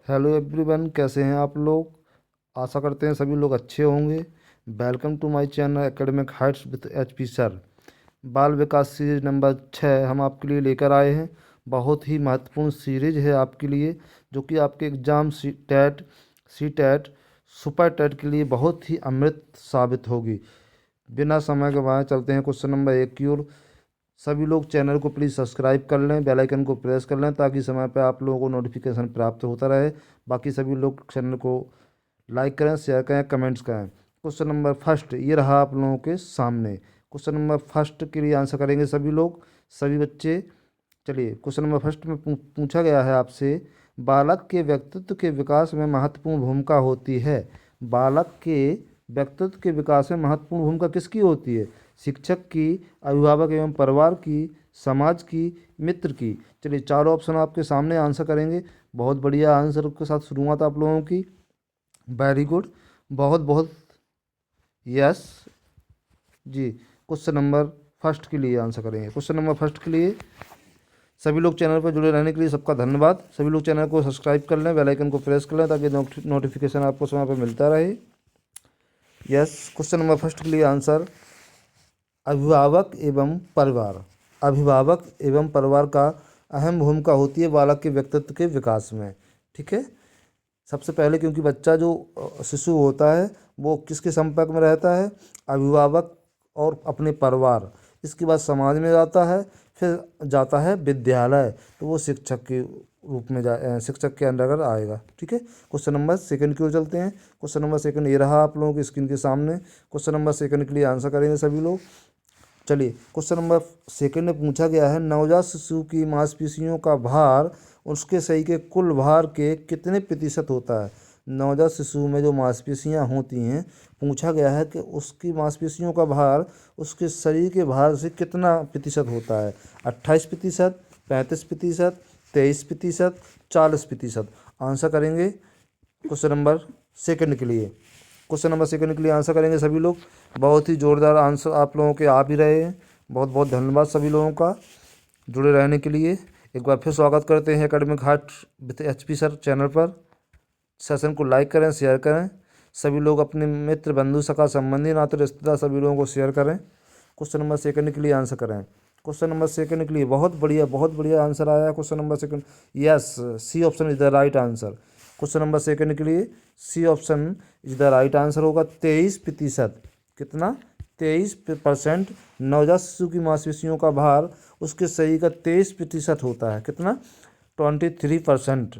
Hello everyone, कैसे हैं आप लोग। आशा करते हैं सभी लोग अच्छे होंगे। Welcome to my channel academic heights with HP sir. बाल विकास सीरीज नंबर 6 हम आपके लिए लेकर आए हैं। बहुत ही महत्वपूर्ण सीरीज है आपके लिए, जो कि आपके exam C TET, super TET के लिए बहुत ही अमृत साबित होगी। बिना समय गंवाए चलते हैं क्वेश्चन नंबर 1 की ओर। सभी लोग चैनल को प्लीज़ सब्सक्राइब कर लें, बेल आइकन को प्रेस कर लें, ताकि समय पर आप लोगों को नोटिफिकेशन प्राप्त होता रहे। बाकी सभी लोग चैनल को लाइक करें, शेयर करें, कमेंट्स करें। क्वेश्चन नंबर फर्स्ट ये रहा आप लोगों के सामने। क्वेश्चन नंबर फर्स्ट के लिए आंसर करेंगे सभी लोग, सभी बच्चे। चलिए, क्वेश्चन नंबर फर्स्ट में पूछा गया है आपसे, बालक के व्यक्तित्व के विकास में महत्वपूर्ण भूमिका होती है। बालक के व्यक्तित्व के विकास में महत्वपूर्ण भूमिका किसकी होती है? शिक्षक की, अभिभावक एवं परिवार की, समाज की, मित्र की। चलिए, चारों ऑप्शन आपके सामने आंसर करेंगे। बहुत बढ़िया आंसर के साथ शुरुआत आप लोगों की। वेरी गुड, बहुत बहुत यस जी। क्वेश्चन नंबर फर्स्ट के लिए आंसर करेंगे। क्वेश्चन नंबर फर्स्ट के लिए सभी लोग चैनल पर जुड़े रहने के लिए सबका धन्यवाद। सभी लोग चैनल को सब्सक्राइब कर लें, बेल आइकन को प्रेस कर लें, ताकि नोटिफिकेशन आपको समय पर मिलता रहे। यस, क्वेश्चन नंबर फर्स्ट के लिए आंसर अभिभावक एवं परिवार। अभिभावक एवं परिवार का अहम भूमिका होती है बालक के व्यक्तित्व के विकास में। ठीक है। सबसे पहले क्योंकि बच्चा जो शिशु होता है वो किसके संपर्क में रहता है? अभिभावक और अपने परिवार। इसके बाद समाज में जाता है, फिर जाता है विद्यालय, तो वो शिक्षक के रूप में शिक्षक के अंतर्गत आएगा। ठीक है। क्वेश्चन नंबर सेकंड की ओर चलते हैं। क्वेश्चन नंबर सेकंड ये रहा आप लोगों की स्क्रीन के सामने। क्वेश्चन नंबर सेकंड के लिए आंसर करेंगे सभी लोग। चलिए, क्वेश्चन नंबर सेकंड में पूछा गया है, नवजात शिशु की मांसपेशियों का भार उसके शरीर के कुल भार के कितने प्रतिशत होता है? नवजात शिशु में जो मांसपेशियां होती हैं, पूछा गया है कि उसकी मांसपेशियों का भार उसके शरीर के भार से कितना प्रतिशत होता है? 28%, 35%, 23%, 40%। आंसर करेंगे क्वेश्चन नंबर सेकंड के लिए। क्वेश्चन नंबर सेकंड के लिए आंसर करेंगे सभी लोग। बहुत ही ज़ोरदार आंसर आप लोगों के आ भी रहे हैं। बहुत बहुत धन्यवाद सभी लोगों का जुड़े रहने के लिए। एक बार फिर स्वागत करते हैं academic heart with HP sir channel पर। सेशन को लाइक करें, शेयर करें। सभी लोग अपने मित्र, बंधु, सखा, संबंधी, नाते, रिश्तेदार सभी लोगों को शेयर करें। क्वेश्चन नंबर सेकंड के लिए आंसर करें। क्वेश्चन नंबर सेकंड के लिए बहुत बढ़िया आंसर आया है। Question number second, yes, C option is the right answer. Question number second के लिए C option is the right answer होगा। 23%। कितना? 23% नवजात शिशु की मांसपेशियों का भार उसके शरीर का 23% होता है। कितना? 23%।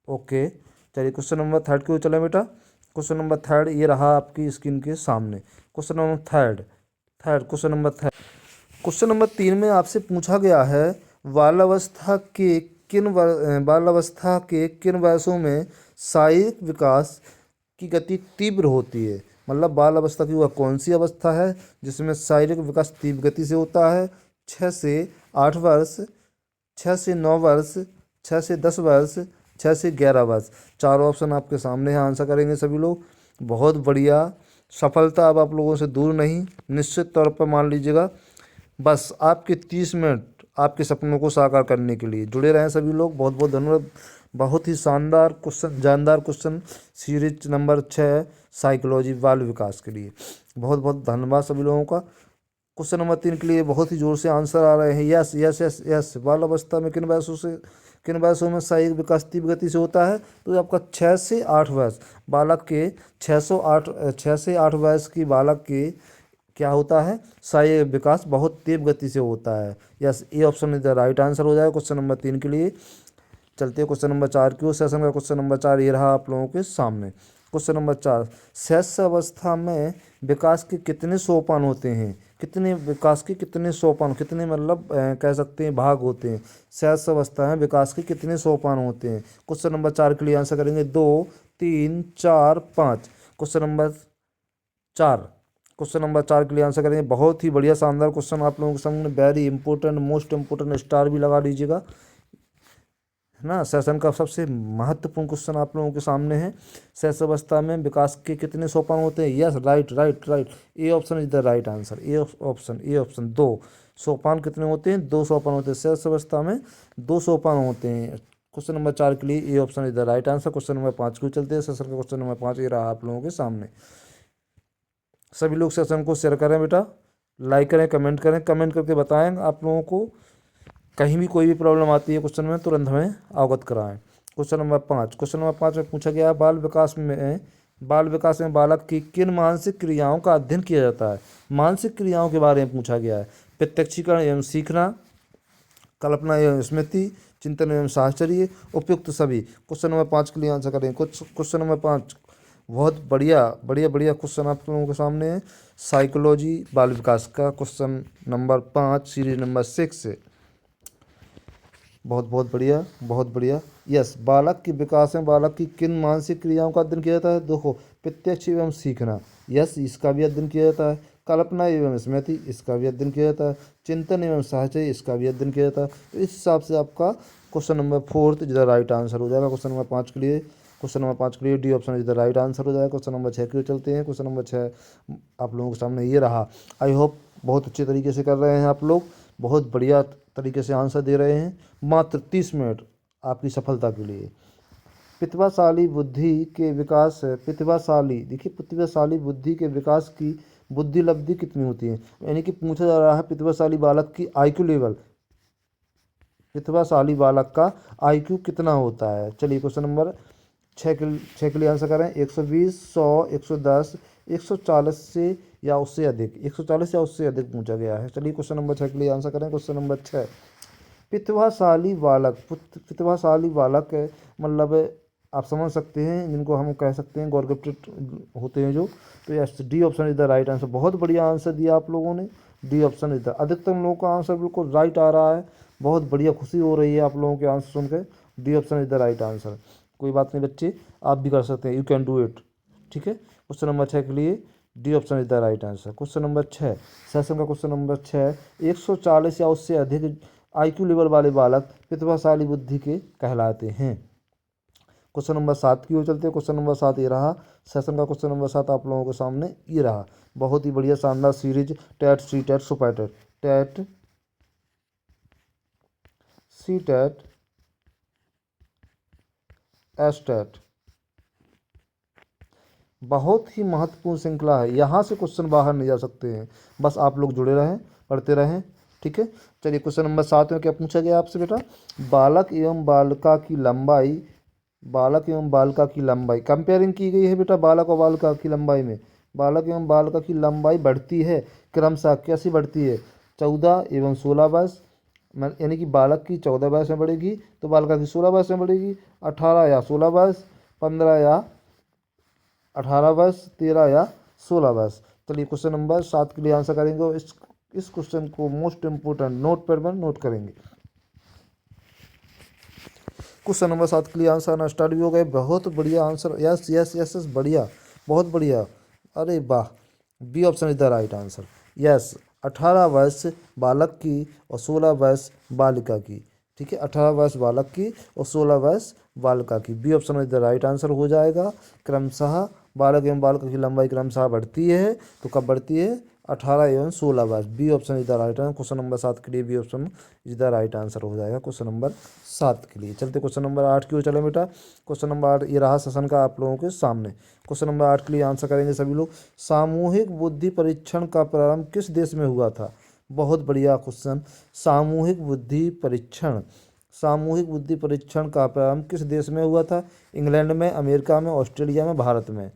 ओके। चलिए, क्वेश्चन नंबर थर्ड की ओर चलें बेटा। क्वेश्चन नंबर थर्ड ये रहा आपकी स्क्रीन के सामने। Question number third third question number third question number 3 में आपसे पूछा गया है, बालावस्था के किन वर्षों में शारीरिक विकास की गति तीव्र होती है? मतलब बाल अवस्था की वह कौन सी अवस्था है जिसमें शारीरिक विकास तीव्र गति से होता है? 6 से 8 वर्ष, 6 से 9 वर्ष, 6 से 10 वर्ष, 6 से 11 वर्ष। चारों ऑप्शन आपके सामने है, आंसर करेंगे सभी लोग। बहुत बढ़िया। सफलता अब आप लोगों से दूर नहीं, निश्चित तौर पर मान लीजिएगा। बस आपके 30 मिनट आपके सपनों को साकार करने के लिए जुड़े रहें सभी लोग। बहुत बहुत धन्यवाद। बहुत ही शानदार क्वेश्चन, जानदार क्वेश्चन, सीरीज नंबर 6 साइकोलॉजी बाल विकास के लिए। बहुत बहुत धन्यवाद सभी लोगों का। क्वेश्चन नंबर 3 के लिए बहुत ही जोर से आंसर आ रहे हैं। Yes yes yes yes. बाल अवस्था में किन वयसों में शारीरिक विकास तीव्र गति से होता है? तो ये आपका 6 से 8 वर्ष। बालक के 6 से 8 वर्ष की बालक के क्या होता है? शारीरिक विकास बहुत तीव्र गति से होता है। Yes, A option is the right answer हो जाएगा क्वेश्चन नंबर 3 के लिए। चलते हैं क्वेश्चन नंबर 4 की ओर। सेशन का क्वेश्चन नंबर 4 ये रहा आप लोगों के सामने। क्वेश्चन नंबर 4, शैशव अवस्था में विकास के कितने सोपान होते हैं? कितने विकास के कितने सोपान, कितने मतलब कह सकते हैं भाग होते हैं? शैशव अवस्था में विकास के कितने सोपान होते हैं? क्वेश्चन नंबर 4 के लिए आंसर करेंगे 2, 3, 4, 5। क्वेश्चन नंबर 4 क्वेश्चन नंबर 4 के लिए आंसर करेंगे। बहुत ही बढ़िया शानदार क्वेश्चन आप लोगों के सामने। Very important, most important, star भी लगा लीजिएगा, है ना। सेशन का सबसे महत्वपूर्ण क्वेश्चन आप लोगों के सामने है। शैशव अवस्था में विकास के कितने सोपान होते हैं? Yes, right right right. A option is the right answer. A option 2 सोपान कितने होते हैं? 2 सोपान होते हैं। शैशव अवस्था में 2 सोपान होते हैं। क्वेश्चन नंबर 4 के लिए A option is the right answer. Question number 5 को चलते हैं। सेशन का क्वेश्चन नंबर 5 ये रहा आप लोगों के सामने। सभी लोग सेशन को शेयर करें बेटा, लाइक करें, कमेंट करें, कमेंट करके बताएं आप लोगों को कहीं भी कोई भी प्रॉब्लम आती है क्वेश्चन में तुरंत हमें अवगत कराएं। क्वेश्चन नंबर 5, क्वेश्चन नंबर 5 में पूछा गया बाल विकास में बालक की किन मानसिक क्रियाओं का अध्ययन किया जाता है। मानसिक क्रियाओं के बारे में पूछा गया है। प्रत्यक्षीकरण एवं सीखना, कल्पना एवं स्मृति, चिंतन एवं साहचर्य, उपयुक्त सभी। क्वेश्चन नंबर 5 के लिए आंसर करें। क्वेश्चन नंबर 5 बहुत बढ़िया बढ़िया बढ़िया क्वेश्चन आप लोगों के सामने है। साइकोलॉजी बाल विकास का क्वेश्चन नंबर 5 सीरीज नंबर 6 से। बहुत बहुत बढ़िया, बहुत बढ़िया। यस, बालक के विकास में बालक की किन मानसिक क्रियाओं का अध्ययन किया जाता है। देखो, प्रत्यक्ष एवं सीखना, यस, इसका भी अध्ययन किया जाता है। कल्पना एवं स्मृति, इसका भी अध्ययन किया जाता है। चिंतन एवं साहचर्य, इसका भी अध्ययन किया जाता है। तो इस हिसाब से आपका क्वेश्चन नंबर 4 जो राइट आंसर हो जाएगा क्वेश्चन नंबर 5 के लिए। क्वेश्चन नंबर 5 के लिए D option is the right answer हो जाएगा। क्वेश्चन नंबर 6 के लिए चलते हैं। क्वेश्चन नंबर 6 आप लोगों के सामने ये रहा। आई होप बहुत अच्छे तरीके से कर रहे हैं आप लोग, बहुत बढ़िया तरीके से आंसर दे रहे हैं। मात्र 30 मिनट आपकी सफलता के लिए। प्रतिभाशाली बुद्धि के विकास प्रतिभाशाली देखिए प्रतिभाशाली बुद्धि के विकास की बुद्धि लब्धि कितनी होती है। यानी कि पूछा जा रहा है प्रतिभाशाली बालक की आईक्यू लेवल, प्रतिभाशाली बालक का आईक्यू कितना होता है। चलिए क्वेश्चन नंबर 6 के लिए आंसर करें। 120, 100, 110, 140 से या उससे अधिक, 140 या उससे अधिक पूछा गया है। चलिए क्वेश्चन नंबर 6 के लिए आंसर करें। क्वेश्चन नंबर 6, प्रतिभाशाली बालक मतलब आप समझ सकते हैं जिनको हम कह सकते हैं गॉड गिफ्टेड होते हैं जो। तो yes, D option is the right answer. बहुत बढ़िया आंसर दिया आप लोगों ने। डी ऑप्शन इज द, अधिकतम लोगों का आंसर बिल्कुल राइट आ रहा है। बहुत बढ़िया, खुशी हो रही है आप लोगों के आंसर सुनकर। D option is the right answer. कोई बात नहीं बच्चे, आप भी कर सकते हैं, यू कैन डू इट। ठीक है, क्वेश्चन नंबर 6 के लिए D option is the right answer. Question number 6, session का क्वेश्चन नंबर 6, 140 या उससे अधिक आईक्यू लेवल वाले बालक प्रतिभाशाली बुद्धि के कहलाते हैं। क्वेश्चन नंबर 7 की ओर चलते हैं। क्वेश्चन नंबर 7 ये रहा। सेशन का क्वेश्चन नंबर 7 आप लोगों के सामने ये रहा। बहुत ही बढ़िया शानदार series, TET, C TET, super TET, TET, C TET, S TET, बहुत ही महत्वपूर्ण श्रृंखला है। यहाँ से क्वेश्चन बाहर नहीं जा सकते हैं, बस आप लोग जुड़े रहें, पढ़ते रहें। ठीक है, चलिए क्वेश्चन नंबर 7 में क्या पूछा गया आपसे बेटा। बालक एवं बालिका की लंबाई, बालक एवं बालिका की लंबाई कंपेयरिंग की गई है बेटा। बालक और बालिका की लंबाई में बालक एवं बालिका की लंबाई बढ़ती है क्रमशः, कैसी बढ़ती है। 14 एवं 16 वर्ष, यानी कि बालक की 14 वर्ष में बढ़ेगी तो बालिका की 16 वर्ष में बढ़ेगी। 18 या 16 वर्ष, 15 या 18 वर्ष, 13 या 16 वर्ष। चलिए क्वेश्चन नंबर 7 के लिए आंसर करेंगे और इस क्वेश्चन को मोस्ट इंपोर्टेंट नोट पैड में नोट करेंगे। क्वेश्चन नंबर 7 के लिए आंसर आना स्टार्ट भी हो गए। बहुत बढ़िया answer, yes yes yes yes, बढ़िया, बहुत बढ़िया, अरे वाह। B option is the right answer. Yes, 18 वर्ष बालक की और 16 वर्ष बालिका की। ठीक है, 18 वर्ष बालक की और 16 वर्ष बालिका की। B option is the right answer हो जाएगा। क्रमशः बालक एवं बालिका की लंबाई क्रमशः बढ़ती है, तो कब बढ़ती है, 18 एवं 16 वर्ष। B option is the right answer. Question number 7 के लिए B option is the right answer हो जाएगा क्वेश्चन नंबर 7 के लिए। चलते क्वेश्चन नंबर 8 की ओर चले बेटा। क्वेश्चन नंबर 8 ये रहा सेशन का आप लोगों के सामने। क्वेश्चन नंबर 8 के लिए आंसर करेंगे सभी लोग। सामूहिक बुद्धि परीक्षण का प्रारंभ किस देश में हुआ था। बहुत बढ़िया क्वेश्चन। सामूहिक बुद्धि परीक्षण, सामूहिक बुद्धि परीक्षण का प्रारंभ किस देश में हुआ था। इंग्लैंड में, अमेरिका में, ऑस्ट्रेलिया में, भारत में।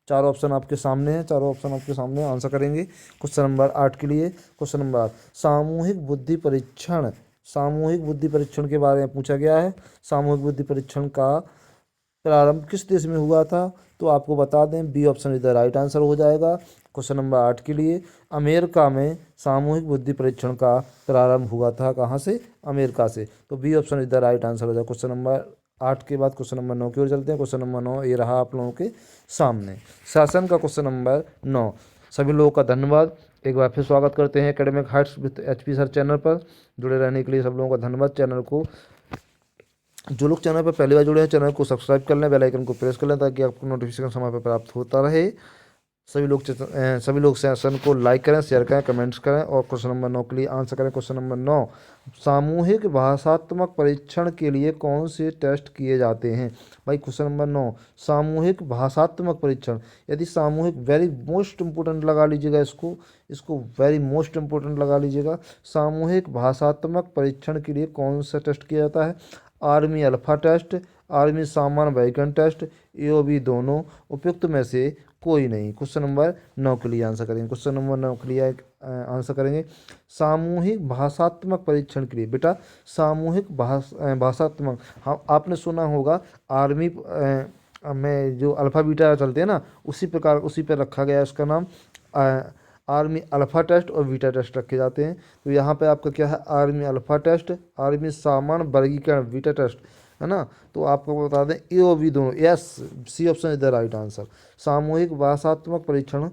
चारों ऑप्शन आपके सामने हैं, चारों ऑप्शन आपके सामने आंसर करेंगे क्वेश्चन नंबर 8 के लिए। क्वेश्चन नंबर 8, सामूहिक बुद्धि परीक्षण, सामूहिक बुद्धि परीक्षण के बारे में पूछा गया है। सामूहिक बुद्धि परीक्षण का प्रारंभ किस देश में हुआ था, तो आपको बता दें B option is the right answer हो जाएगा क्वेश्चन नंबर 8 के लिए। अमेरिका में सामूहिक बुद्धि परीक्षण का प्रारंभ हुआ था, कहाँ से, अमेरिका से। तो B option is the right answer हो जाएगा क्वेश्चन नंबर 8 के बाद क्वेश्चन नंबर 9 की ओर चलते हैं। क्वेश्चन नंबर 9 ये रहा आप लोगों के सामने, शासन का क्वेश्चन नंबर 9। सभी लोगों का धन्यवाद, एक बार फिर स्वागत करते हैं academic heights with HP sir channel पर। जुड़े रहने के लिए सब लोगों का धन्यवाद। चैनल को, जो लोग चैनल पर पहली बार जुड़े हैं, चैनल को सब्सक्राइब कर लें, बेल आइकन को प्रेस कर लें ताकि आपको नोटिफिकेशन समय पर प्राप्त होता रहे। सभी लोग सेशन को लाइक करें, शेयर करें, कमेंट्स करें और क्वेश्चन नंबर 9 के लिए आंसर करें। क्वेश्चन नंबर 9, सामूहिक भाषात्मक परीक्षण के लिए कौन से टेस्ट किए जाते हैं? भाई क्वेश्चन नंबर 9, सामूहिक भाषात्मक परीक्षण। यदि सामूहिक, वेरी मोस्ट इंपोर्टेंट लगा लीजिएगा इसको वेरी मोस्ट इंपोर्टेंट लगा लीजिएगा। सामूहिक भाषात्मक परीक्षण के लिए कौन सा टेस्ट किया जाता है? आर्मी अल्फा टेस्ट, आर्मी सामान्य वैगन टेस्ट, AOB दोनों, उपयुक्त में से कोई नहीं। क्वेश्चन नंबर 9 के लिए आंसर करेंगे। क्वेश्चन नंबर 9 के लिए आंसर करेंगे सामूहिक भाषात्मक परीक्षण के लिए। बेटा सामूहिक भाषात्मक, हाँ आपने सुना होगा आर्मी में जो अल्फ़ा बीटा चलते हैं ना, उसी प्रकार उसी पर रखा गया है उसका नाम। आर्मी अल्फ़ा टेस्ट और बीटा टेस्ट रखे जाते हैं। तो यहाँ पे आपका क्या है? आर्मी अल्फ़ा टेस्ट, आर्मी सामान्य वर्गीकरण बीटा टेस्ट, है ना। तो आपको बता दें AOB दोनों। Yes, C option is the right answer. सामूहिक भाषात्मक परीक्षण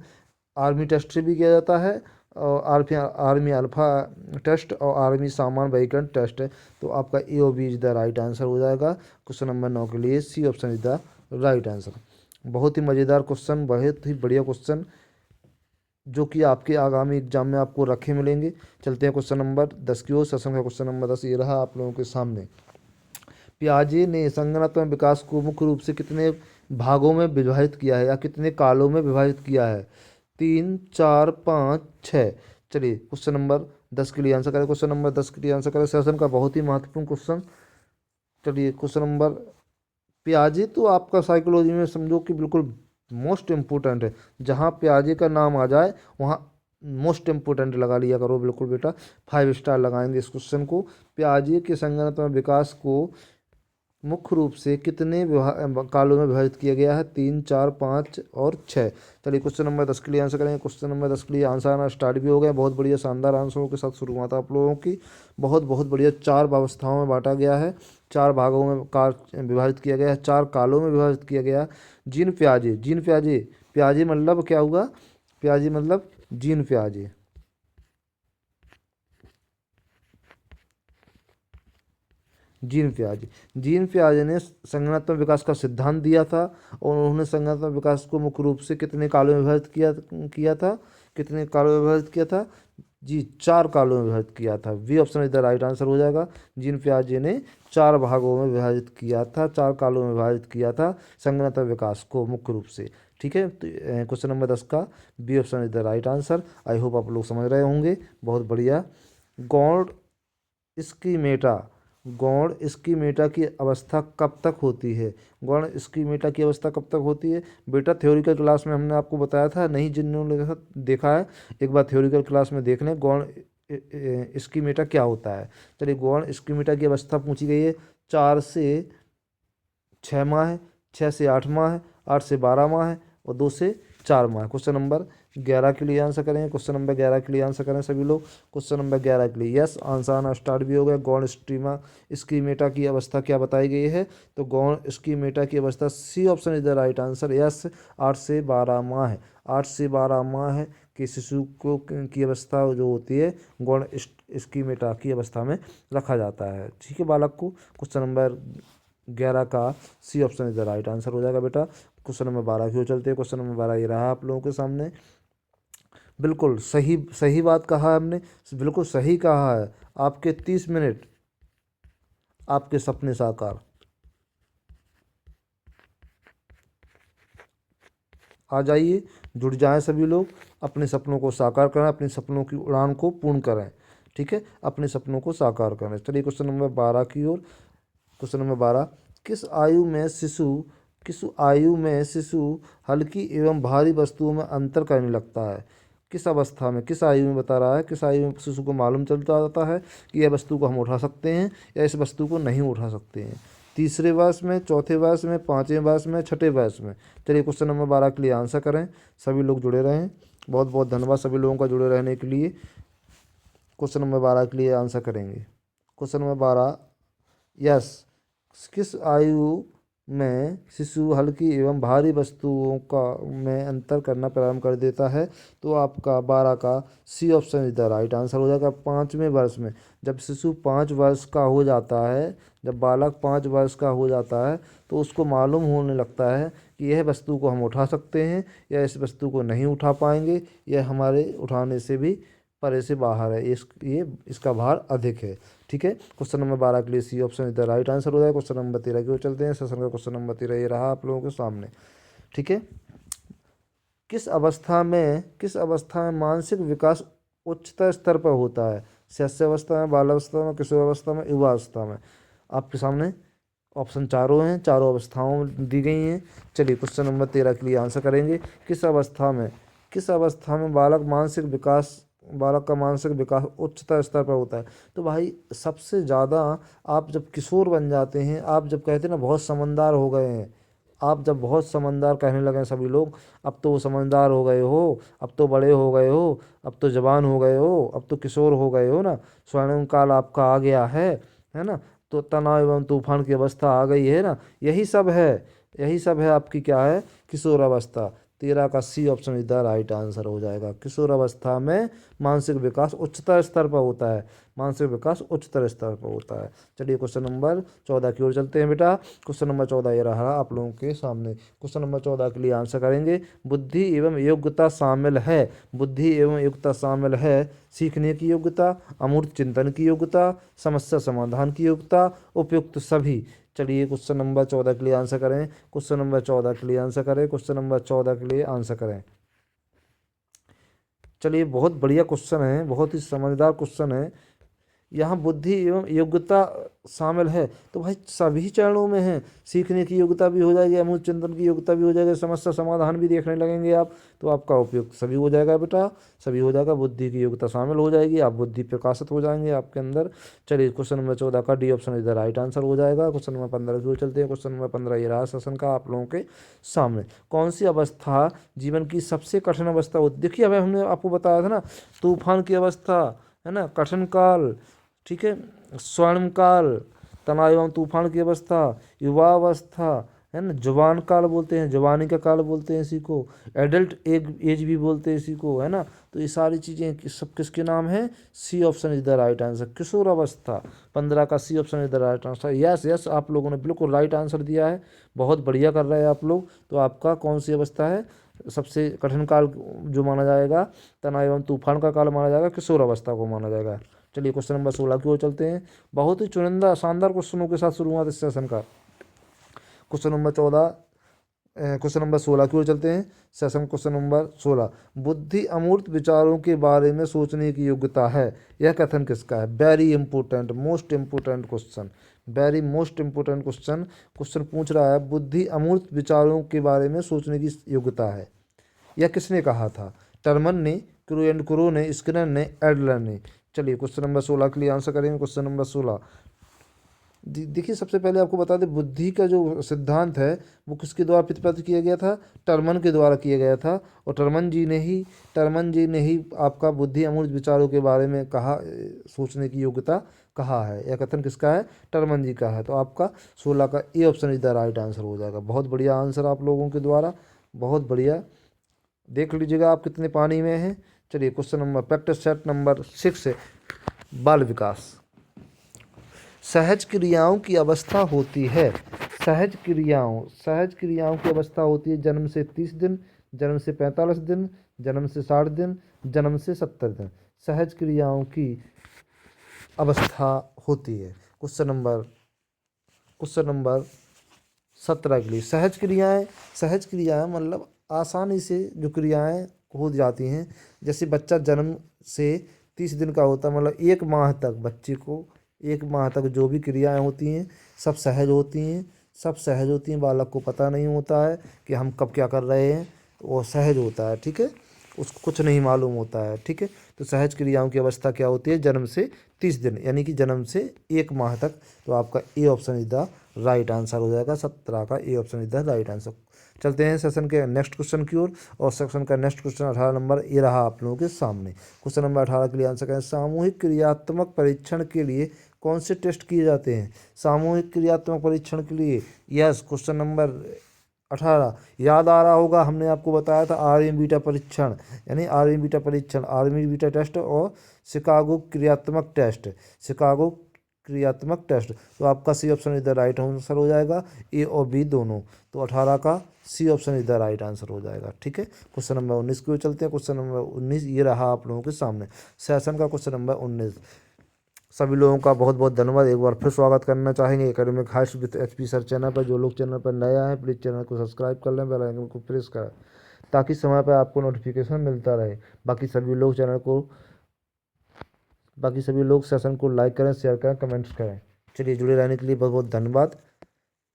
आर्मी टेस्ट से भी किया जाता है और आर्मी अल्फ़ा टेस्ट और आर्मी सामान्य वर्गीकरण टेस्ट है। तो आपका AOB is the right answer हो जाएगा। क्वेश्चन नंबर 9 के लिए C option is the right answer. बहुत ही मज़ेदार क्वेश्चन, बहुत ही बढ़िया क्वेश्चन, जो कि आपके आगामी एग्जाम में आपको रखे मिलेंगे। चलते हैं क्वेश्चन नंबर 10 की ओर। सेशन का क्वेश्चन नंबर 10 ये रहा आप लोगों के सामने। पियाजे ने संगणनात्मक विकास को मुख्य रूप से कितने भागों में विभाजित किया है या कितने कालों में विभाजित किया है? 3, 4, 5, 6। चलिए क्वेश्चन नंबर 10 के लिए आंसर करें। क्वेश्चन नंबर 10 के लिए आंसर करें। सेशन का बहुत ही महत्वपूर्ण क्वेश्चन। चलिए क्वेश्चन नंबर, पियाजे तो आपका साइकोलॉजी में समझो कि बिल्कुल मोस्ट इम्पोर्टेंट है। जहाँ पियाजे का नाम आ जाए वहाँ मोस्ट इम्पोर्टेंट लगा लिया करो बिल्कुल बेटा। 5 स्टार लगाएंगे इस क्वेश्चन को। पियाजे के संगणनात्मक विकास को मुख्य रूप से कितने कालों में विभाजित किया गया है? 3, 4, 5 और 6। चलिए क्वेश्चन नंबर 10 के लिए आंसर करेंगे। क्वेश्चन नंबर 10 के लिए आंसर आना स्टार्ट भी हो गया। बहुत बढ़िया शानदार आंसरों के साथ शुरुआत आप लोगों की। बहुत बहुत बढ़िया। 4 अवस्थाओं में बांटा गया है, 4 भागों में काल विभाजित किया गया है, 4 कालों में विभाजित किया गया है। जीन पियाजे, जीन पियाजे, पियाजे मतलब क्या हुआ? पियाजे मतलब जीन पियाजे। जीन पियाजे, जीन पियाजे ने संगणनात्मक विकास का सिद्धांत दिया था और उन्होंने संगणनात्मक विकास को मुख्य रूप से कितने कालों में विभाजित किया था? कितने कालों में विभाजित किया था? जी 4 कालों में विभाजित किया था। B option is the right answer हो जाएगा। जीन पियाजे ने 4 भागों में विभाजित किया था, 4 कालों में विभाजित किया था संगणनात्मक विकास को मुख्य रूप से। ठीक है, तो क्वेश्चन नंबर 10 का B option is the right answer. I hope आप लोग समझ रहे होंगे। बहुत बढ़िया। गौड़ स्कीमेटा, गौड़ स्कीमेटा की अवस्था कब तक होती है? गौड़ स्कीमेटा की अवस्था कब तक होती है? बेटा थ्योरिकल क्लास में हमने आपको बताया था, नहीं जिन्होंने देखा है एक बार थ्योरिकल क्लास में देख लें गौड़ स्कीमेटा क्या होता है। चलिए गौड़ स्कीमेटा की अवस्था पूछी गई है। 4 से 6 माह है, 6 से 8 माह है, 8 से 12 माह है और 2 से 4 माह है। क्वेश्चन नंबर 11 के लिए आंसर करेंगे। क्वेश्चन नंबर 11 के लिए आंसर करें सभी लोग। क्वेश्चन नंबर 11 के लिए यस आंसर आना स्टार्ट भी हो गया। गौड़ स्कीमेटा की अवस्था क्या बताई गई है? तो गौड़ स्कीमेटा की अवस्था C option is the right answer. Yes 8 से 12 माह है। 8 से 12 माह के शिशु को की अवस्था जो होती है गौड़ स्कीमेटा की अवस्था में रखा जाता है। ठीक है बालक को। क्वेश्चन नंबर 11 का C option is the right answer हो जाएगा बेटा। क्वेश्चन नंबर 12 की ओर चलते हैं। क्वेश्चन नंबर 12 ये रहा आप लोगों के सामने। बिल्कुल सही सही बात कहा है हमने, बिल्कुल सही कहा है। आपके 30 मिनट, आपके सपने साकार। आ जाइए, जुड़ जाएं सभी लोग, अपने सपनों को साकार करें, अपने सपनों की उड़ान को पूर्ण करें। ठीक है, अपने सपनों को साकार करें। चलिए क्वेश्चन नंबर 12 की ओर। क्वेश्चन नंबर 12, किस आयु में शिशु हल्की एवं भारी वस्तुओं में अंतर करने लगता है? किस अवस्था में, किस आयु में बता रहा है, किस आयु में शिशु को मालूम चलता जाता है कि यह वस्तु को हम उठा सकते हैं या इस वस्तु को नहीं उठा सकते हैं? तीसरे वर्ष में, चौथे वर्ष में, 5वें वर्ष में, 6ठे वर्ष में? चलिए क्वेश्चन नंबर 12 के लिए आंसर करें। सभी लोग जुड़े रहें। बहुत बहुत धन्यवाद सभी लोगों का जुड़े रहने के लिए। क्वेश्चन नंबर 12 के लिए आंसर करेंगे। क्वेश्चन नंबर 12 यस, किस आयु में शिशु हल्की एवं भारी वस्तुओं का में अंतर करना प्रारंभ कर देता है। तो आपका 12 का C option is the right answer हो जाएगा। 5वें वर्ष में जब शिशु 5 वर्ष का हो जाता है, जब बालक 5 वर्ष का हो जाता है तो उसको मालूम होने लगता है कि यह वस्तु को हम उठा सकते हैं या इस वस्तु को नहीं उठा पाएंगे, यह हमारे उठाने से भी परे से बाहर है, ये इसका भार अधिक है। ठीक है, क्वेश्चन नंबर 12 के लिए C option is the right answer हो जाएगा। क्वेश्चन नंबर 13 की ओर चलते हैं। सेशन का क्वेश्चन नंबर 13 ये रहा आप लोगों के सामने। ठीक है, किस अवस्था में मानसिक विकास उच्चतर स्तर पर होता है? शिशुअवस्था में, बालावस्था में, किशोरावस्था में, युवावस्था में? आपके सामने ऑप्शन चारों हैं, चारों अवस्थाओं दी गई हैं। चलिए क्वेश्चन नंबर 13 के लिए आंसर करेंगे। किस अवस्था में बालक का मानसिक विकास उच्चतर स्तर पर होता है? तो भाई सबसे ज़्यादा आप जब किशोर बन जाते हैं, आप जब कहते हैं ना बहुत समझदार हो गए हैं, आप जब बहुत समझदार कहने लगे हैं सभी लोग, अब तो समझदार हो गए हो, अब तो बड़े हो गए हो, अब तो जवान हो गए हो, अब तो किशोर हो गए हो ना, स्वर्णिम काल आपका आ गया है ना, तो तनाव एवं तूफान की अवस्था आ गई है ना, यही सब है आपकी क्या है, किशोर अवस्था। 13 का सी ऑप्शन इधर राइट आंसर हो जाएगा। किशोर अवस्था में मानसिक विकास उच्चतर स्तर पर होता है, मानसिक विकास उच्चतर स्तर पर होता है। चलिए क्वेश्चन नंबर 14 की ओर चलते हैं बेटा। क्वेश्चन नंबर 14 ये रहा आप लोगों के सामने। क्वेश्चन नंबर 14 के लिए आंसर करेंगे। बुद्धि एवं योग्यता शामिल है, बुद्धि एवं योग्यता शामिल है सीखने की योग्यता, अमूर्त चिंतन की योग्यता, समस्या समाधान की योग्यता, उपयुक्त सभी। चलिए क्वेश्चन नंबर 14 के लिए आंसर करें। क्वेश्चन नंबर 14 के लिए आंसर करें। क्वेश्चन नंबर 14 के लिए आंसर करें। चलिए बहुत बढ़िया क्वेश्चन है, बहुत ही समझदार क्वेश्चन है। यहाँ बुद्धि एवं योग्यता शामिल है तो भाई सभी चरणों में है, सीखने की योग्यता भी हो जाएगी, अमूल चिंतन की योग्यता भी हो जाएगी, समस्या समाधान भी देखने लगेंगे आप, तो आपका उपयुक्त सभी हो जाएगा बेटा, सभी हो जाएगा। बुद्धि की योग्यता शामिल हो जाएगी, आप बुद्धि प्रकाशित हो जाएंगे आपके अंदर। चलिए क्वेश्चन नंबर 14 का डी ऑप्शन इधर राइट आंसर हो जाएगा। क्वेश्चन नंबर 15 की ओर चलते हैं। क्वेश्चन नंबर 15 ये रहा सेशन का आप लोगों के सामने। कौन सी अवस्था जीवन की सबसे कठिन अवस्था होती? देखिए अभी हमने आपको बताया था ना, तूफान की अवस्था है ना, कठिन काल, ठीक है, स्वर्णिम काल, तनाव एवं तूफान की अवस्था, युवा अवस्था, है ना, जवान काल बोलते हैं, जवानी का काल बोलते हैं इसी को, एडल्ट एज भी बोलते हैं इसी को, है ना। तो ये सारी चीज़ें सब किसके नाम है? C option is the right answer, किशोर अवस्था। 15 का C option is the right answer. Yes yes, आप लोगों ने बिल्कुल राइट आंसर दिया है, बहुत बढ़िया कर रहे हैं आप लोग। तो आपका कौन सी अवस्था है सबसे कठिन काल जो माना जाएगा, तनाव एवं तूफान का काल माना जाएगा, किशोर अवस्था को माना जाएगा। चलिए क्वेश्चन नंबर 16 की ओर चलते हैं। बहुत ही चुनिंदा शानदार क्वेश्चनों के साथ शुरुआत इस सेशन का। क्वेश्चन नंबर 16 की ओर चलते हैं। सेशन क्वेश्चन नंबर 16, बुद्धि अमूर्त विचारों के बारे में सोचने की योग्यता है, यह कथन किसका है? Very important, most important question, very most important question. Question पूछ रहा है बुद्धि अमूर्त विचारों के बारे में सोचने की योग्यता है, यह किसने कहा था? टर्मन ने, क्रो ने, स्किनर ने, एडलर ने? चलिए क्वेश्चन नंबर 16 के लिए आंसर करेंगे। क्वेश्चन नंबर 16 देखिए सबसे पहले आपको बता दें, बुद्धि का जो सिद्धांत है वो किसके द्वारा प्रतिपादित किया गया था? टर्मन के द्वारा किया गया था। और टर्मन जी ने ही आपका बुद्धि अमूर्त विचारों के बारे में कहा, सोचने की योग्यता कहा है। यह कथन किसका है? टर्मन जी का है। तो आपका 16 का A option is the right answer हो जाएगा। बहुत बढ़िया आंसर आप लोगों के द्वारा, बहुत बढ़िया। देख लीजिएगा आप कितने पानी में हैं। चलिए question number practice set number 6 है, बाल विकास। सहज क्रियाओं की अवस्था होती है, सहज क्रियाओं की अवस्था होती है जन्म से 30 दिन, जन्म से 45 दिन, जन्म से 60 दिन, जन्म से 70 दिन, सहज क्रियाओं की अवस्था होती है। क्वेश्चन नंबर 17 के लिए सहज क्रियाएं मतलब आसानी से जो क्रियाएं हो जाती हैं। जैसे बच्चा जन्म से 30 दिन का होता है, मतलब 1 माह तक बच्चे को 1 माह तक जो भी क्रियाएं होती हैं सब सहज होती हैं, बालक को पता नहीं होता है कि हम कब क्या कर रहे हैं, वो सहज होता है, ठीक है, उसको कुछ नहीं मालूम होता है, ठीक है। तो सहज क्रियाओं की अवस्था क्या होती है? जन्म से 30 दिन, यानी कि जन्म से 1 माह तक। तो आपका A option is the right answer हो जाएगा। 17 का A option is the right answer. चलते हैं सेशन के नेक्स्ट क्वेश्चन की ओर। और सेक्शन का नेक्स्ट क्वेश्चन 18 नंबर ये रहा आप लोगों के सामने। क्वेश्चन नंबर 18 के लिए आंसर करें। सामूहिक क्रियात्मक परीक्षण के लिए कौन से टेस्ट किए जाते हैं? सामूहिक क्रियात्मक परीक्षण के लिए यस। क्वेश्चन नंबर 18 याद आ रहा होगा, हमने आपको बताया था आर्मी बीटा परीक्षण, यानी आर्मी बीटा परीक्षण, आर्मी बीटा टेस्ट और शिकागो क्रियात्मक टेस्ट, शिकागो क्रियात्मक टेस्ट। तो आपका सी ऑप्शन इधर राइट आंसर हो जाएगा, ए और बी दोनों। तो 18 का सी ऑप्शन इधर राइट आंसर हो जाएगा। ठीक है, क्वेश्चन नंबर 19 की ओर चलते हैं। क्वेश्चन नंबर 19 ये रहा आप लोगों के सामने, सेशन का क्वेश्चन नंबर 19। सभी लोगों का बहुत बहुत धन्यवाद। एक बार फिर स्वागत करना चाहेंगे academic heights with HP sir channel पर। जो लोग चैनल पर नया है प्लीज़ चैनल को सब्सक्राइब कर लें, बेल आइकन को प्रेस करें ताकि समय पर आपको नोटिफिकेशन मिलता रहे। बाकी सभी लोग सेशन को लाइक करें, शेयर करें, कमेंट्स करें। चलिए, जुड़े रहने के लिए बहुत बहुत धन्यवाद।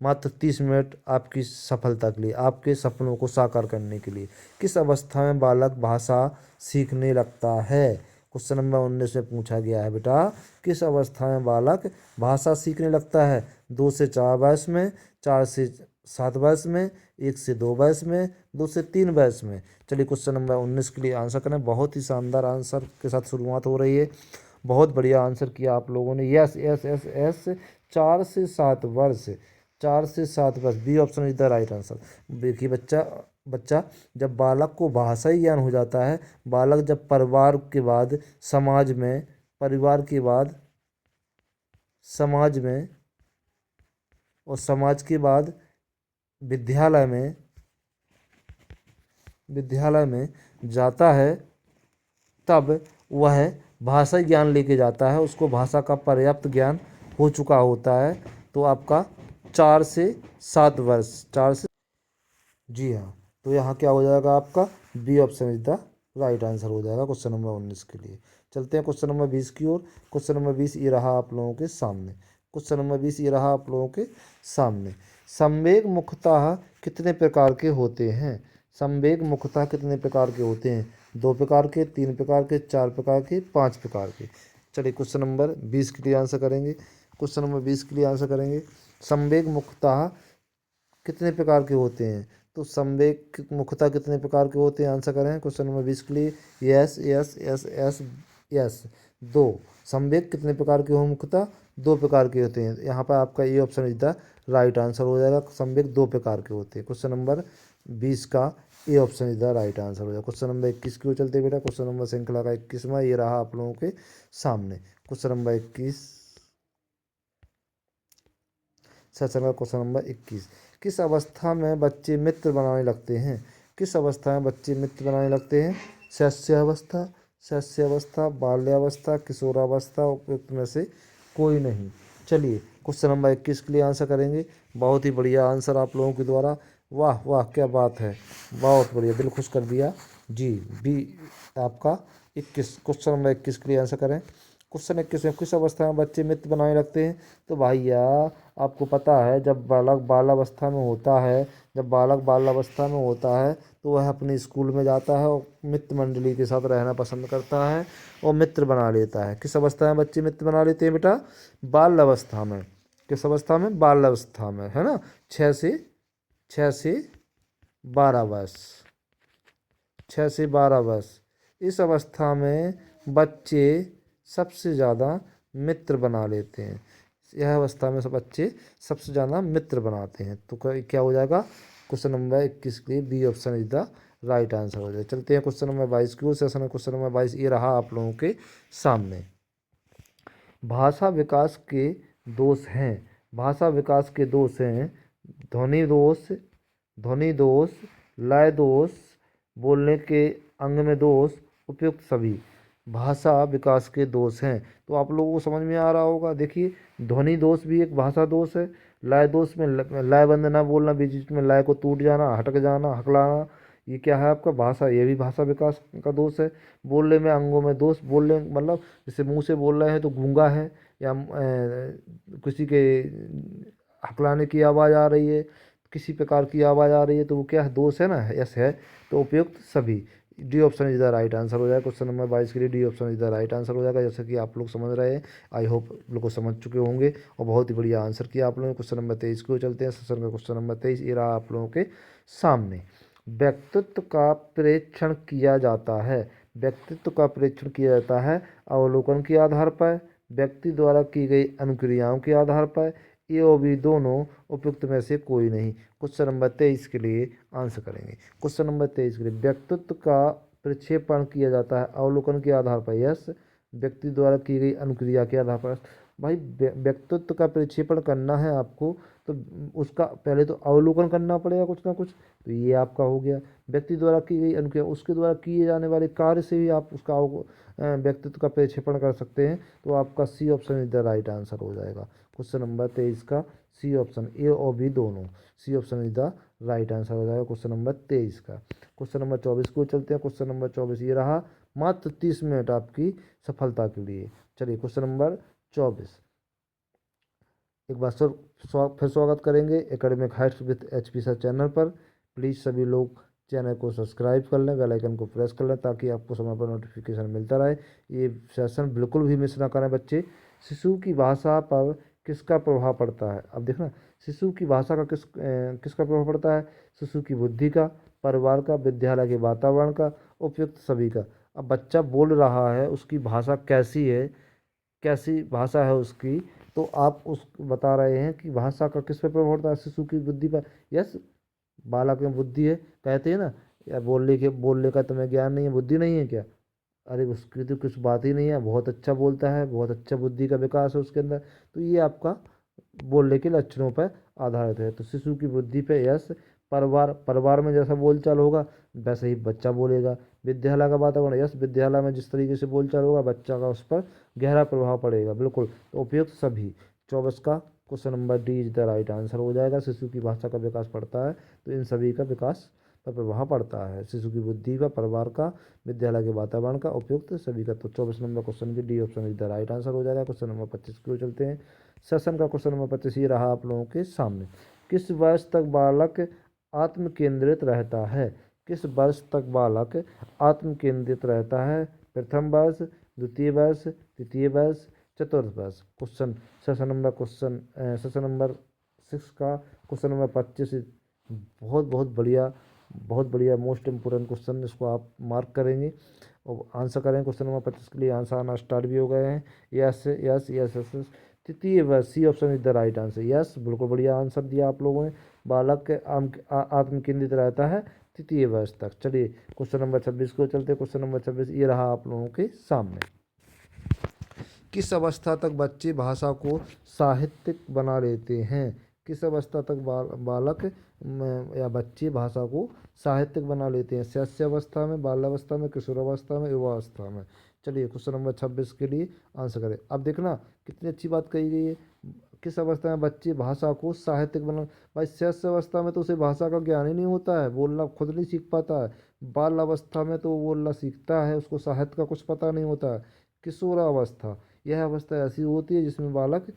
मात्र 30 मिनट आपकी सफलता के लिए, आपके सपनों को साकार करने के लिए। किस अवस्था में बालक भाषा सीखने लगता है? क्वेश्चन नंबर 19 में पूछा गया है बेटा, किस अवस्था में बालक भाषा सीखने लगता है? 2 से 4 वर्ष में, 4 से 7 वर्ष में, 1 से 2 वर्ष में, 2 से 3 वर्ष में। चलिए, क्वेश्चन नंबर 19 के लिए आंसर करें। बहुत ही शानदार आंसर के साथ शुरुआत हो रही है। बहुत बढ़िया आंसर किया आप लोगों ने। यस यस यस यस 4 से 7 वर्ष, 4 से 7 वर्ष, B option is the right answer. देखिए बच्चा जब बालक को भाषाई ज्ञान हो जाता है, बालक जब परिवार के बाद समाज में, परिवार के बाद समाज में, और समाज के बाद विद्यालय में जाता है, तब वह भाषा ज्ञान लेके जाता है। उसको भाषा का पर्याप्त ज्ञान हो चुका होता है। तो आपका 4 से 7 वर्ष, 4 से, जी हाँ, तो यहाँ क्या हो जाएगा आपका B option is the right answer हो जाएगा क्वेश्चन नंबर 19 के लिए। चलते हैं क्वेश्चन नंबर 20 की ओर। क्वेश्चन नंबर 20 ये रहा आप लोगों के सामने। क्वेश्चन नंबर 20 ये रहा आप लोगों के सामने। संवेग मुख्यतः कितने प्रकार के होते हैं? संवेग मुख्यतः कितने प्रकार के होते हैं? 2 प्रकार के, 3 प्रकार के, 4 प्रकार के, 5 प्रकार के। चलिए, क्वेश्चन नंबर 20 के लिए आंसर करेंगे। क्वेश्चन नंबर 20 के लिए आंसर करेंगे। संवेग मुख्यतः कितने प्रकार के होते हैं? तो संवेग मुख्यतः कितने प्रकार के होते हैं? आंसर करें क्वेश्चन नंबर 20 के लिए। Yes yes yes yes yes 2। संवेग कितने प्रकार के हो? मुख्यतः 2 प्रकार के होते हैं। यहाँ पर आपका ये option is the right answer हो जाएगा। संवेग 2 प्रकार के होते हैं। क्वेश्चन नंबर 20 का A option is the right answer हो जाएगा। क्वेश्चन नंबर 21 की ओर चलते बेटा। क्वेश्चन नंबर श्रृंखला का 21वां ये रहा आप लोगों के सामने। क्वेश्चन नंबर 21, सेशन का क्वेश्चन नंबर 21। किस अवस्था में बच्चे मित्र बनाने लगते हैं? किस अवस्था में बच्चे मित्र बनाने लगते हैं? शैशवावस्था, बाल्यावस्था, किशोरावस्था, उपयुक्त में से कोई नहीं। चलिए, क्वेश्चन नंबर 21 के लिए आंसर करेंगे। बहुत ही बढ़िया आंसर आप लोगों के द्वारा। वाह वाह, क्या बात है, बहुत बढ़िया, दिल खुश कर दिया जी। बी आपका 21, क्वेश्चन नंबर 21 के लिए आंसर करें। क्वेश्चन 21 में किस अवस्था में बच्चे मित्र बनाने लगते हैं? तो भैया आपको पता है, जब बालक बालावस्था में होता है, जब बालक बालावस्था में होता है तो वह अपने स्कूल में जाता है और मित्र मंडली के साथ रहना पसंद करता है और मित्र बना लेता है। किस अवस्था में बच्चे मित्र बना लेते हैं बेटा? बाल अवस्था में। किस अवस्था में? बाल अवस्था में, है ना। 6 से 12 वर्ष, 6 से 12 वर्ष, इस अवस्था में बच्चे सबसे ज़्यादा मित्र बना लेते हैं। यह अवस्था में सब बच्चे सबसे ज़्यादा मित्र बनाते हैं। तो क्या हो जाएगा? क्वेश्चन नंबर 21 के लिए B option is the right answer हो जाएगा। चलते हैं क्वेश्चन नंबर 22 की ओर। सेशन में क्वेश्चन नंबर 22 ये रहा आप लोगों के सामने। भाषा विकास के दोष हैं। भाषा विकास के दोष हैं ध्वनि दोष, लय दोष, बोलने के अंग में दोष, उपयुक्त सभी भाषा विकास के दोष हैं। तो आप लोगों को समझ में आ रहा होगा। देखिए, ध्वनि दोष भी एक भाषा दोष है। लय दोष में लयबंद ना बोलना, बीच बीच में लय को टूट जाना, हटक जाना, हकलाना, ये क्या है आपका? भाषा, ये भी भाषा विकास का दोष है। बोलने में अंगों में दोष, बोलने मतलब जैसे मुंह से बोल रहे हैं तो गूंगा है, या किसी के हकलाने की आवाज़ आ रही है, किसी प्रकार की आवाज़ आ रही है, तो वो क्या है? दोष है ना। यस है, तो उपयुक्त सभी, D option is the right answer हो जाएगा। क्वेश्चन नंबर 22 के लिए D option is the right answer हो जाएगा। जैसे कि आप लोग समझ रहे हैं, आई होप लोग को समझ चुके होंगे और बहुत ही बढ़िया आंसर किया आप लोगों ने। क्वेश्चन नंबर 23 को चलते हैं। सेशन का क्वेश्चन नंबर 23 ये रहा आप लोगों के सामने। व्यक्तित्व का परीक्षण किया जाता है। व्यक्तित्व का परीक्षण किया जाता है अवलोकन के आधार पर, व्यक्ति द्वारा की गई अनुक्रियाओं के आधार पर ए और बी दोनों उपयुक्त में से कोई नहीं। क्वेश्चन नंबर 23 के लिए आंसर करेंगे। क्वेश्चन नंबर 23 के लिए व्यक्तित्व का प्रक्षेपण किया जाता है अवलोकन के आधार पर। यस, व्यक्ति द्वारा की गई अनुक्रिया के आधार पर। भाई व्यक्तित्व का प्रक्षेपण करना है आपको तो उसका पहले तो अवलोकन करना पड़ेगा कुछ ना कुछ, तो ये आपका हो गया। व्यक्ति द्वारा की गई अनुक्रिया, उसके द्वारा किए जाने वाले कार्य से भी आप उसका व्यक्तित्व का प्रक्षेपण कर सकते हैं, तो आपका C option is the right answer हो जाएगा। क्वेश्चन नंबर 23 का सी ऑप्शन, ए और बी दोनों, C option is the right answer हो जाएगा क्वेश्चन नंबर 23 का। क्वेश्चन नंबर 24 को चलते हैं। क्वेश्चन नंबर 24 ये रहा, मात्र 30 मिनट आपकी सफलता के लिए। चलिए क्वेश्चन नंबर 24 एक बार फिर स्वागत करेंगे academic heights with HP sir channel पर। प्लीज़ सभी लोग चैनल को सब्सक्राइब कर लें, बेल आइकन को प्रेस कर लें ताकि आपको समय पर नोटिफिकेशन मिलता रहे। ये सेशन बिल्कुल भी मिस ना करें बच्चे। शिशु की भाषा पर किसका प्रभाव पड़ता है? अब देखना, शिशु की भाषा का किसका प्रभाव पड़ता है? शिशु की बुद्धि का, परिवार का, विद्यालय के वातावरण का, उपयुक्त सभी का। अब बच्चा बोल रहा है, उसकी भाषा कैसी है, कैसी भाषा है उसकी, तो आप उस बता रहे हैं कि भाषा का किस पर प्रभाव पड़ता है? शिशु की बुद्धि पर। यस, बालक में बुद्धि है, कहते हैं ना यार बोलने का तुम्हें ज्ञान नहीं है, बुद्धि नहीं है क्या? अरे उसकी तो कुछ बात ही नहीं है, बहुत अच्छा बोलता है, बहुत अच्छा बुद्धि का विकास है उसके अंदर। तो ये आपका बोलने के लक्षणों पर आधारित है। तो शिशु की बुद्धि पे यस। परिवार में जैसा बोलचाल होगा वैसे ही बच्चा बोलेगा। विद्यालय का वातावरण, यस, विद्यालय में जिस तरीके से बोलचाल होगा बच्चा का उस पर गहरा प्रभाव पड़ेगा, बिल्कुल। तो उपयुक्त सभी, 24 का question number D is the right answer हो जाएगा। शिशु की भाषा का विकास पड़ता है तो इन सभी का विकास पर प्रभाव पड़ता है, शिशु की बुद्धि का, परिवार का, विद्यालय के वातावरण का, उपयुक्त सभी का। तो 24 नंबर क्वेश्चन की D option is the right answer हो जाएगा। क्वेश्चन नंबर 25 की ओर चलते हैं। सेशन का क्वेश्चन नंबर 25 ये रहा आप लोगों के सामने। किस वर्ष तक बालक आत्म केंद्रित रहता है? किस वर्ष तक बालक आत्म केंद्रित रहता है? प्रथम वर्ष, द्वितीय वर्ष, तृतीय वर्ष, चतुर्थ वर्ष। सेशन नंबर 6 का क्वेश्चन नंबर 25 बहुत बढ़िया मोस्ट इम्पोर्टेंट क्वेश्चन, इसको आप मार्क करेंगे और आंसर करेंगे। क्वेश्चन नंबर 25 के लिए आंसर आना स्टार्ट भी हो गए हैं। Yes yes yes yes yes. तृतीय वर्ष, C option is the right answer. Yes, बिल्कुल बढ़िया आंसर दिया आप लोगों ने। बालक आत्म केंद्रित रहता है तृतीय वर्ष तक। चलिए क्वेश्चन नंबर 26 को चलते हैं। क्वेश्चन नंबर 26 ये रहा आप लोगों के सामने। किस अवस्था तक बच्चे भाषा को साहित्यिक बना लेते हैं? किस अवस्था तक बालक या बच्चे भाषा को साहित्यिक बना लेते हैं? शैशव अवस्था में, बाल्यावस्था में, किशोरावस्था में, युवावस्था में। चलिए क्वेश्चन नंबर 26 के लिए आंसर करें। अब देखना कितनी अच्छी बात कही गई है। किस अवस्था में बच्चे भाषा को साहित्यिक बना? भाई शैशव अवस्था में तो उसे भाषा का ज्ञान ही नहीं होता है, बोलना खुद नहीं सीख पाता है। बाल अवस्था में तो वो बोलना सीखता है, उसको साहित्य का कुछ पता नहीं होता है। किशोरावस्था, यह अवस्था ऐसी होती है जिसमें बालक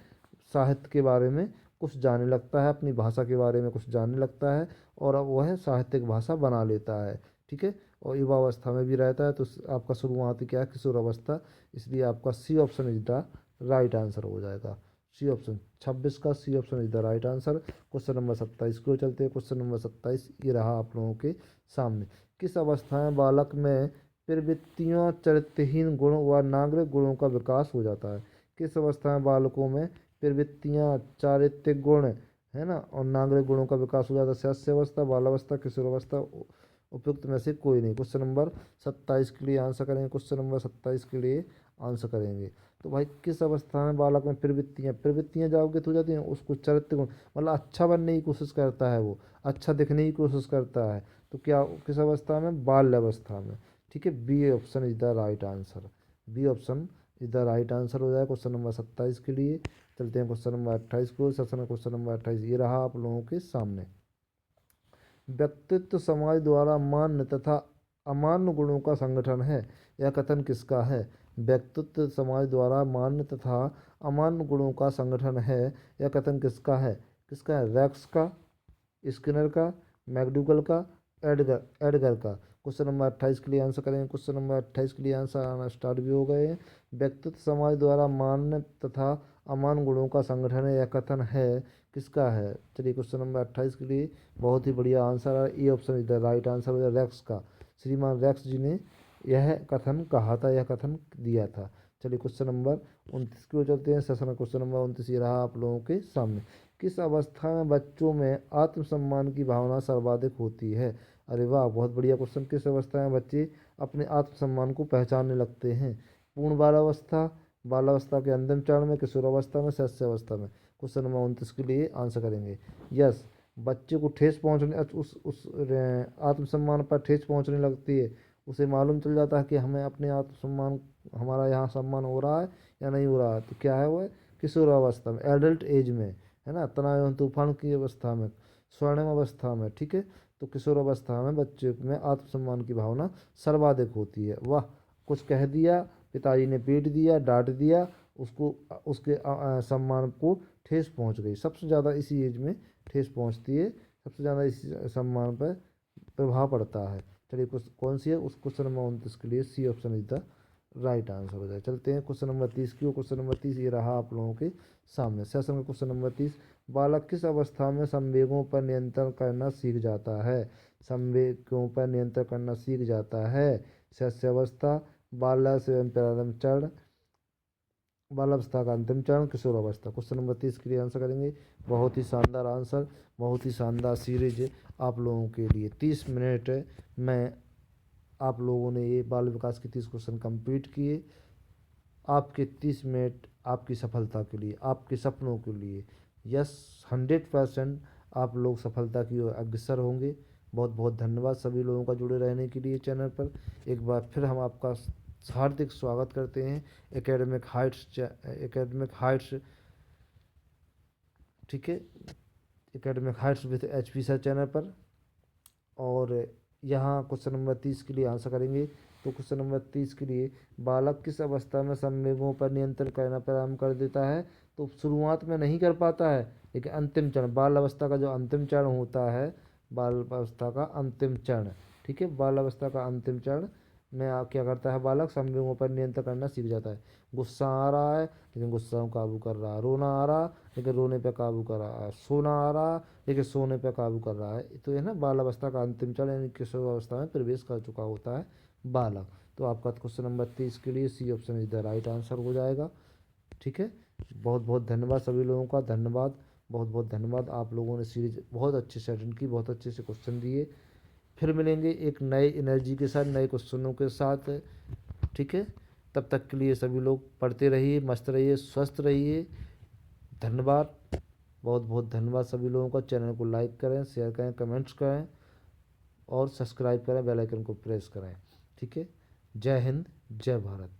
साहित्य के बारे में कुछ जानने लगता है, अपनी भाषा के बारे में कुछ जानने लगता है और अब वह साहित्यिक भाषा बना लेता है। ठीक है, और युवावस्था में भी रहता है। तो आपका शुरुआती क्या है? किशोरावस्था। इसलिए आपका C option is the right answer हो जाएगा। सी ऑप्शन 26 का C option is the right answer. Question number 27 को चलते हैं। क्वेश्चन नंबर 27 ये रहा आप लोगों के सामने। किस अवस्था में बालक में प्रवृत्तियों, चरित्रहीन गुण व नागरिक गुणों का विकास हो जाता है? किस अवस्था में बालकों में प्रवृत्तियाँ, चारित्रिक गुण है ना और नागरिक गुणों का विकास हो जाता है? शैशव अवस्था, बालावस्था, किशोरावस्था, उपयुक्त में से कोई नहीं। क्वेश्चन नंबर 27 के लिए आंसर करेंगे। क्वेश्चन नंबर 27 के लिए आंसर करेंगे। तो भाई किस अवस्था में बालक में प्रवृत्तियाँ जागृत हो जाती हैं? उसको चरित्र गुण, मतलब अच्छा बनने की कोशिश करता है, वो अच्छा दिखने की कोशिश करता है। तो क्या किस अवस्था में? बाल्यावस्था में। ठीक है, B option is the right answer. B option is the right answer हो जाएगा क्वेश्चन नंबर 27 के लिए। चलते हैं क्वेश्चन नंबर 28 को। सेशन क्वेश्चन नंबर 28 ये रहा आप लोगों के सामने। व्यक्तित्व समाज द्वारा मान्य तथा अमान्य गुणों का संगठन है, यह कथन किसका है? व्यक्तित्व समाज द्वारा मान्य तथा अमान्य गुणों का संगठन है, यह कथन किसका है? किसका है? रैक्स का, स्किनर का, मैकडूगल का, एडगर का। क्वेश्चन नंबर 28 के लिए आंसर करेंगे। क्वेश्चन नंबर 28 के लिए आंसर आना स्टार्ट भी हो गए हैं। व्यक्तित्व समाज द्वारा मान्य तथा अमान्य गुणों का संगठन है, यह कथन है किसका है? चलिए क्वेश्चन नंबर 28 के लिए बहुत ही बढ़िया आंसर है। A option is the right answer हो जाए रैक्स का। श्रीमान रैक्स जी ने यह कथन कहा था, यह कथन दिया था। चलिए क्वेश्चन नंबर 29 की ओर चलते हैं। सेशन का क्वेश्चन नंबर 29 ये रहा आप लोगों के सामने। किस अवस्था में बच्चों में आत्मसम्मान की भावना सर्वाधिक होती है? अरे वाह, बहुत बढ़िया क्वेश्चन। किस अवस्था में बच्चे अपने आत्मसम्मान को पहचानने लगते हैं? पूर्ण बालावस्था, बालावस्था के अंतिम चरण में, किशोरावस्था में, शैशवावस्था में? क्वेश्चन नंबर 29 के लिए आंसर करेंगे यस। बच्चे को ठेस पहुंचने उस आत्मसम्मान पर ठेस पहुंचने लगती है, उसे मालूम चल जाता है कि हमें अपने आत्मसम्मान, हमारा यहाँ सम्मान हो रहा है या नहीं हो रहा है। तो क्या है वो? किशोरावस्था में, एडल्ट एज में, है ना, तनाव एवं तूफान की अवस्था में, स्वर्णिम अवस्था में। ठीक है, तो किशोरावस्था में बच्चे में आत्मसम्मान की भावना सर्वाधिक होती है। वाह, कुछ कह दिया, पिताजी ने पीट दिया, डांट दिया, उसको उसके सम्मान को ठेस पहुंच गई। सबसे ज़्यादा इसी एज में ठेस पहुंचती है, सबसे ज़्यादा इसी सम्मान पर प्रभाव पड़ता है। चलिए, कौन सी है? उस क्वेश्चन नंबर 29 के लिए C option is the right answer हो जाए। चलते हैं क्वेश्चन नंबर 30 की। क्वेश्चन नंबर 30 ये रहा आप लोगों के सामने। सेशन का क्वेश्चन नंबर 30, बालक किस अवस्था में संवेगों पर नियंत्रण करना सीख जाता है? संवेगों पर नियंत्रण करना सीख जाता है। शैशवावस्था, बालक से प्रारंभ चरण, बालावस्था का अंतिम चरण, किशोरावस्था। क्वेश्चन नंबर 30 के लिए आंसर करेंगे। बहुत ही शानदार आंसर, बहुत ही शानदार सीरीज आप लोगों के लिए। 30 मिनट में आप लोगों ने ये बाल विकास के 30 क्वेश्चन कंप्लीट किए। आपके 30 मिनट आपकी सफलता के लिए, आपके सपनों के लिए। यस, 100% आप लोग सफलता की ओर अग्रसर होंगे। बहुत बहुत धन्यवाद सभी लोगों का जुड़े रहने के लिए चैनल पर। एक बार फिर हम आपका हार्दिक स्वागत करते हैं एकेडमिक हाइट्स, ठीक है, academic heights with HP sir channel पर। और यहाँ क्वेश्चन नंबर 30 के लिए आंसर करेंगे। तो क्वेश्चन नंबर 30 के लिए, बालक किस अवस्था में संवेगों पर नियंत्रण करना प्रारंभ कर देता है? तो शुरुआत में नहीं कर पाता है, लेकिन अंतिम चरण, बाल अवस्था का जो अंतिम चरण होता है, बाल अवस्था का अंतिम चरण, ठीक है, बाल अवस्था का अंतिम चरण में क्या करता है? बालक संवेगों पर नियंत्रण करना सीख जाता है। गुस्सा आ रहा है लेकिन गुस्सा को काबू कर रहा है, रोना आ रहा लेकिन रोने पे काबू कर रहा है, सोना आ रहा लेकिन सोने पे काबू कर रहा है। तो ये ना बाल अवस्था का अंतिम चरण यानी किशोर अवस्था में प्रवेश कर चुका होता है बालक। तो आपका क्वेश्चन नंबर 30 के लिए C option is the right answer हो जाएगा। ठीक है, बहुत बहुत धन्यवाद सभी लोगों का, धन्यवाद, बहुत बहुत धन्यवाद। आप लोगों ने सीरीज बहुत अच्छे से अटेंड की, बहुत अच्छे से क्वेश्चन दिए। फिर मिलेंगे एक नए एनर्जी के साथ, नए क्वेश्चनों के साथ। ठीक है, तब तक के लिए सभी लोग पढ़ते रहिए, मस्त रहिए, स्वस्थ रहिए। धन्यवाद, बहुत बहुत धन्यवाद सभी लोगों का। चैनल को लाइक करें, शेयर करें, कमेंट्स करें और सब्सक्राइब करें, बेल आइकन को प्रेस करें। ठीक है, जय हिंद, जय भारत।